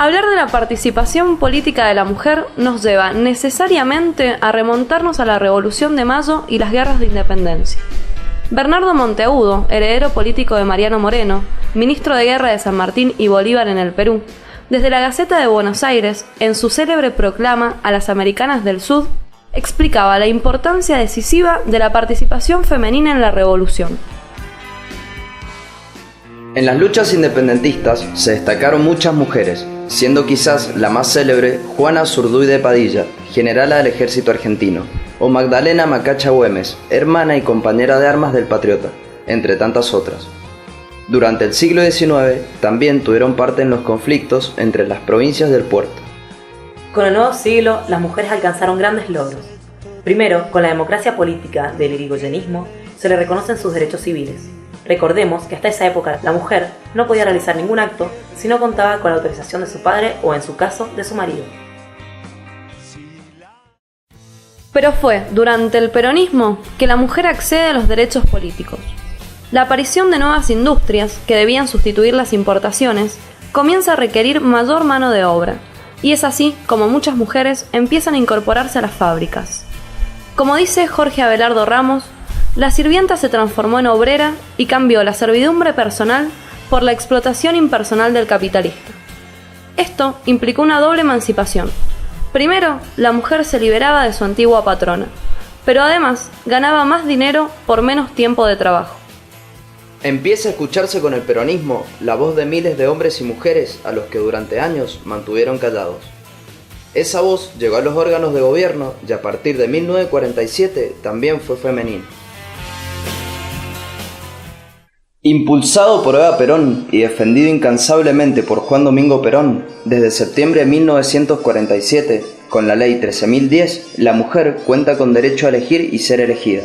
Hablar de la participación política de la mujer nos lleva necesariamente a remontarnos a la Revolución de Mayo y las guerras de independencia. Bernardo Monteagudo, heredero político de Mariano Moreno, ministro de Guerra de San Martín y Bolívar en el Perú, desde la Gaceta de Buenos Aires, en su célebre proclama a las americanas del Sud, explicaba la importancia decisiva de la participación femenina en la revolución. En las luchas independentistas se destacaron muchas mujeres, siendo quizás la más célebre Juana Zurduy de Padilla, generala del ejército argentino, o Magdalena Macacha Güemes, hermana y compañera de armas del Patriota, entre tantas otras. Durante el siglo XIX también tuvieron parte en los conflictos entre las provincias del puerto. Con el nuevo siglo, las mujeres alcanzaron grandes logros. Primero, con la democracia política del irigoyenismo, se le reconocen sus derechos civiles. Recordemos que hasta esa época la mujer no podía realizar ningún acto si no contaba con la autorización de su padre o, en su caso, de su marido. Pero fue durante el peronismo que la mujer accede a los derechos políticos. La aparición de nuevas industrias, que debían sustituir las importaciones, comienza a requerir mayor mano de obra, y es así como muchas mujeres empiezan a incorporarse a las fábricas. Como dice Jorge Abelardo Ramos, la sirvienta se transformó en obrera y cambió la servidumbre personal por la explotación impersonal del capitalista. Esto implicó una doble emancipación. Primero, la mujer se liberaba de su antigua patrona, pero además ganaba más dinero por menos tiempo de trabajo. Empieza a escucharse con el peronismo la voz de miles de hombres y mujeres a los que durante años mantuvieron callados. Esa voz llegó a los órganos de gobierno y a partir de 1947 también fue femenina. Impulsado por Eva Perón y defendido incansablemente por Juan Domingo Perón, desde septiembre de 1947, con la Ley 13.010, la mujer cuenta con derecho a elegir y ser elegida.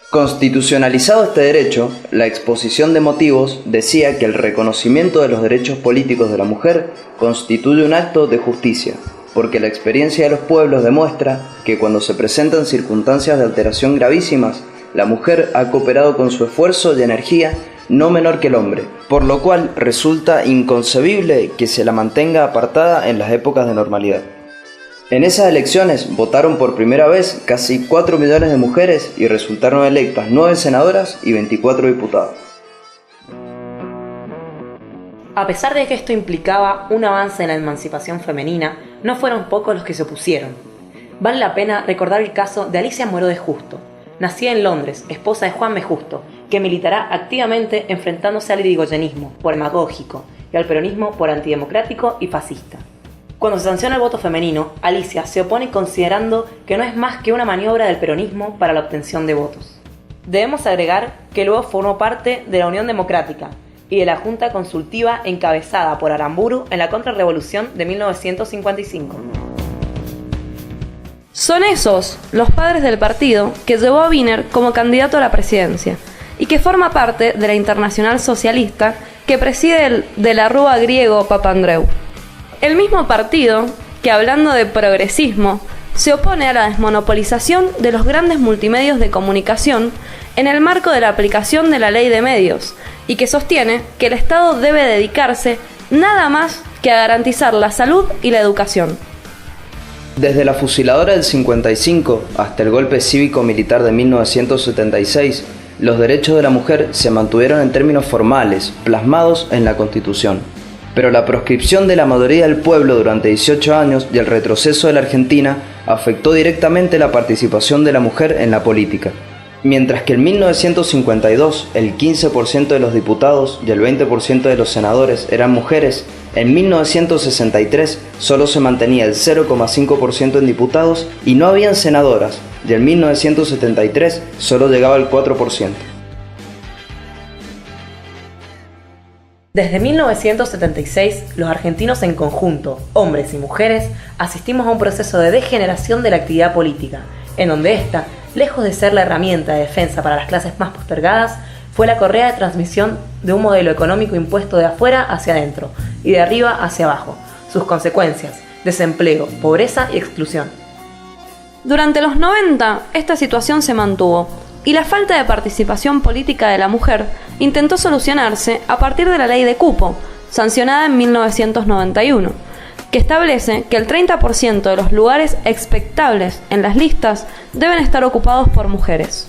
Constitucionalizado este derecho, la exposición de motivos decía que el reconocimiento de los derechos políticos de la mujer constituye un acto de justicia, porque la experiencia de los pueblos demuestra que cuando se presentan circunstancias de alteración gravísimas, la mujer ha cooperado con su esfuerzo y energía no menor que el hombre, por lo cual resulta inconcebible que se la mantenga apartada en las épocas de normalidad. En esas elecciones votaron por primera vez casi 4 millones de mujeres y resultaron electas 9 senadoras y 24 diputados. A pesar de que esto implicaba un avance en la emancipación femenina, no fueron pocos los que se opusieron. Vale la pena recordar el caso de Alicia Moreau de Justo, nacida en Londres, esposa de Juan B. Justo, que militará activamente enfrentándose al irigoyenismo por demagógico y al peronismo por antidemocrático y fascista. Cuando se sanciona el voto femenino, Alicia se opone considerando que no es más que una maniobra del peronismo para la obtención de votos. Debemos agregar que luego formó parte de la Unión Democrática y de la Junta Consultiva encabezada por Aramburu en la Contrarrevolución de 1955. Son esos los padres del partido que llevó a Wiener como candidato a la presidencia y que forma parte de la Internacional Socialista que preside el de la Rúa griego Papandreou. El mismo partido que, hablando de progresismo, se opone a la desmonopolización de los grandes multimedios de comunicación en el marco de la aplicación de la Ley de Medios y que sostiene que el Estado debe dedicarse nada más que a garantizar la salud y la educación. Desde la fusiladora del 55 hasta el golpe cívico-militar de 1976, los derechos de la mujer se mantuvieron en términos formales, plasmados en la Constitución. Pero la proscripción de la mayoría del pueblo durante 18 años y el retroceso de la Argentina afectó directamente la participación de la mujer en la política. Mientras que en 1952 el 15% de los diputados y el 20% de los senadores eran mujeres, en 1963 solo se mantenía el 0,5% en diputados y no habían senadoras, y en 1973 solo llegaba al 4%. Desde 1976, los argentinos en conjunto, hombres y mujeres, asistimos a un proceso de degeneración de la actividad política, en donde esta, lejos de ser la herramienta de defensa para las clases más postergadas, fue la correa de transmisión de un modelo económico impuesto de afuera hacia adentro y de arriba hacia abajo. Sus consecuencias: desempleo, pobreza y exclusión. Durante los 90, esta situación se mantuvo y la falta de participación política de la mujer intentó solucionarse a partir de la ley de cupo, sancionada en 1991, que establece que el 30% de los lugares expectables en las listas deben estar ocupados por mujeres.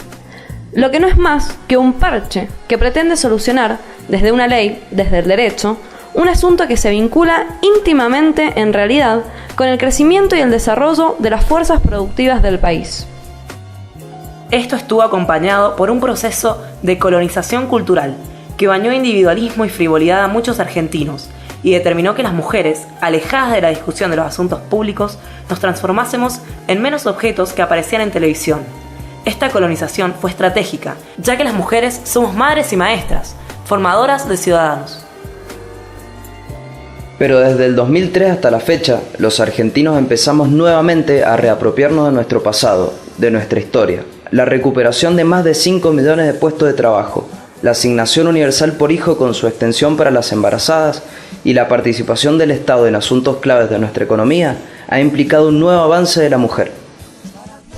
Lo que no es más que un parche que pretende solucionar, desde una ley, desde el derecho, un asunto que se vincula íntimamente, en realidad, con el crecimiento y el desarrollo de las fuerzas productivas del país. Esto estuvo acompañado por un proceso de colonización cultural que bañó individualismo y frivolidad a muchos argentinos y determinó que las mujeres, alejadas de la discusión de los asuntos públicos, nos transformásemos en meros objetos que aparecían en televisión. Esta colonización fue estratégica, ya que las mujeres somos madres y maestras, formadoras de ciudadanos. Pero desde el 2003 hasta la fecha, los argentinos empezamos nuevamente a reapropiarnos de nuestro pasado, de nuestra historia. La recuperación de más de 5 millones de puestos de trabajo, la asignación universal por hijo con su extensión para las embarazadas y la participación del Estado en asuntos claves de nuestra economía ha implicado un nuevo avance de la mujer.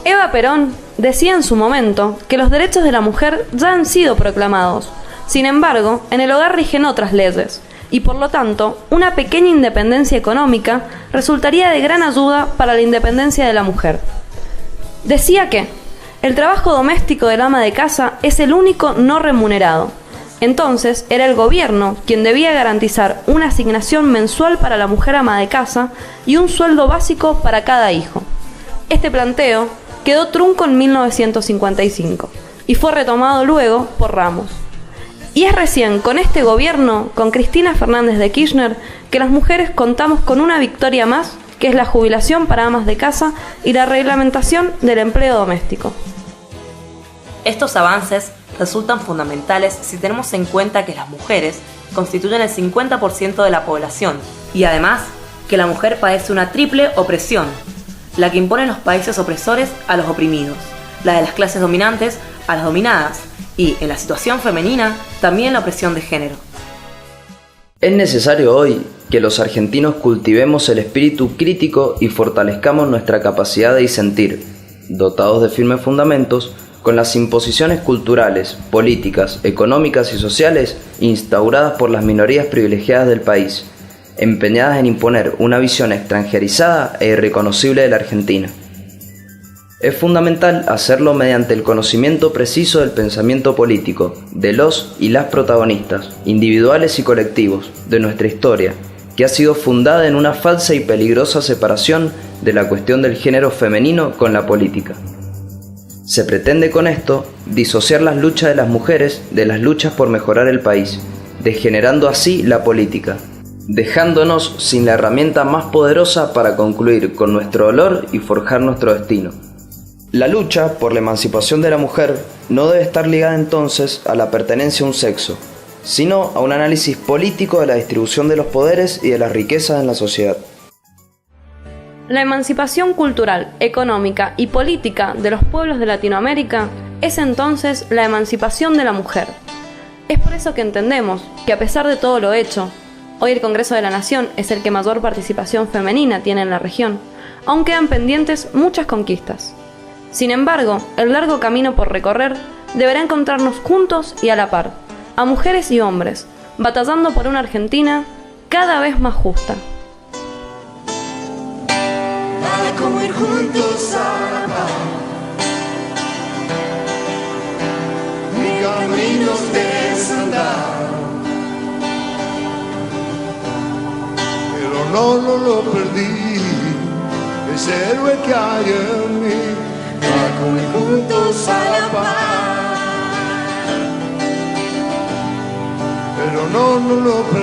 Eva Perón decía en su momento que los derechos de la mujer ya han sido proclamados. Sin embargo, en el hogar rigen otras leyes, y por lo tanto, una pequeña independencia económica resultaría de gran ayuda para la independencia de la mujer. Decía que el trabajo doméstico del ama de casa es el único no remunerado. Entonces, era el gobierno quien debía garantizar una asignación mensual para la mujer ama de casa y un sueldo básico para cada hijo. Este planteo quedó trunco en 1955 y fue retomado luego por Ramos. Y es recién con este gobierno, con Cristina Fernández de Kirchner, que las mujeres contamos con una victoria más, que es la jubilación para amas de casa y la reglamentación del empleo doméstico. Estos avances resultan fundamentales si tenemos en cuenta que las mujeres constituyen el 50% de la población y además que la mujer padece una triple opresión, la que imponen los países opresores a los oprimidos, la de las clases dominantes a las dominadas y, en la situación femenina, también la opresión de género. Es necesario hoy que los argentinos cultivemos el espíritu crítico y fortalezcamos nuestra capacidad de disentir, dotados de firmes fundamentos, con las imposiciones culturales, políticas, económicas y sociales instauradas por las minorías privilegiadas del país, empeñadas en imponer una visión extranjerizada e irreconocible de la Argentina. Es fundamental hacerlo mediante el conocimiento preciso del pensamiento político, de los y las protagonistas, individuales y colectivos, de nuestra historia, que ha sido fundada en una falsa y peligrosa separación de la cuestión del género femenino con la política. Se pretende con esto disociar las luchas de las mujeres de las luchas por mejorar el país, degenerando así la política, dejándonos sin la herramienta más poderosa para concluir con nuestro dolor y forjar nuestro destino. La lucha por la emancipación de la mujer no debe estar ligada entonces a la pertenencia a un sexo, sino a un análisis político de la distribución de los poderes y de las riquezas en la sociedad. La emancipación cultural, económica y política de los pueblos de Latinoamérica es entonces la emancipación de la mujer. Es por eso que entendemos que a pesar de todo lo hecho, hoy el Congreso de la Nación es el que mayor participación femenina tiene en la región, aún quedan pendientes muchas conquistas. Sin embargo, el largo camino por recorrer deberá encontrarnos juntos y a la par, a mujeres y hombres, batallando por una Argentina cada vez más justa. Nada como ir juntos a la par, ni caminos desandar, pero no lo perdí, ese héroe que hay en mí. Nada como ir juntos a la par, pero no lo perdí.